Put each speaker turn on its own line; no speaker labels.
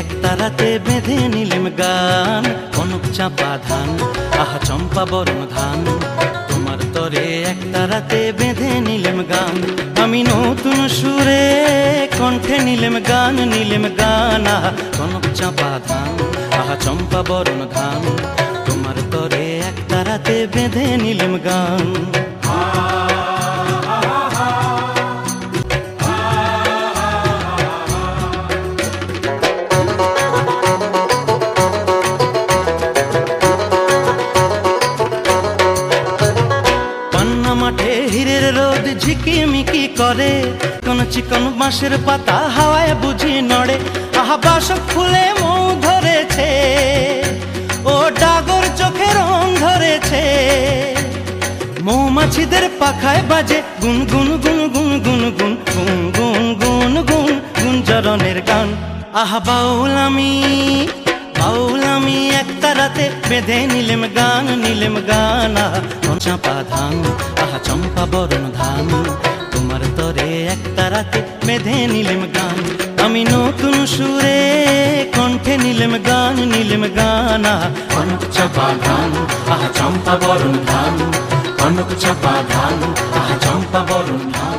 একটা রাতে বেঁধে নিলেম গান, কনক চাপা ধান, আহা চম্পা বরণ ধান। তোমার তরে একটা রাতে বেঁধে নিলেম গান, আমি নতুন সুরে কণ্ঠে নিলেম গান, নিলেম গান। আহা কনক চাপা ধান, আহা চম্পা বরণ ধান। তোমার তরে একটা রাতে বেঁধে নিলেম গান। মাঠে হীরের রোদ ঝিকিমিকি করে, কোন চিকন বাঁশের পাতা হাওয়ায় বুঝি নড়ে। আহা বাসক ফুলে মৌ ধরেছে, ও ডাগর চোখে রং ধরেছে। মৌমাছিদের পাখায় বাজে গুন গুন গুন গুন গুন গুন গুন গুন গুন গুন গুঞ্জরণের গান। আহা বাউল আমি একটা রাতে বেঁধে নিলেম গান, নিলেম গান। আহা চাপা ধান, আহা চম্পা বরণ ধান। তোমার তরে একটা রাতে বেঁধে নিলেম গান, আমি নতুন সুরে কণ্ঠে নিলেম গান, নিলেম গান। আহা কনক চাপা ধান, আহা চম্পা বরণ ধান। কনক চাপা ধান, আহা চম্পা বরণ ধান।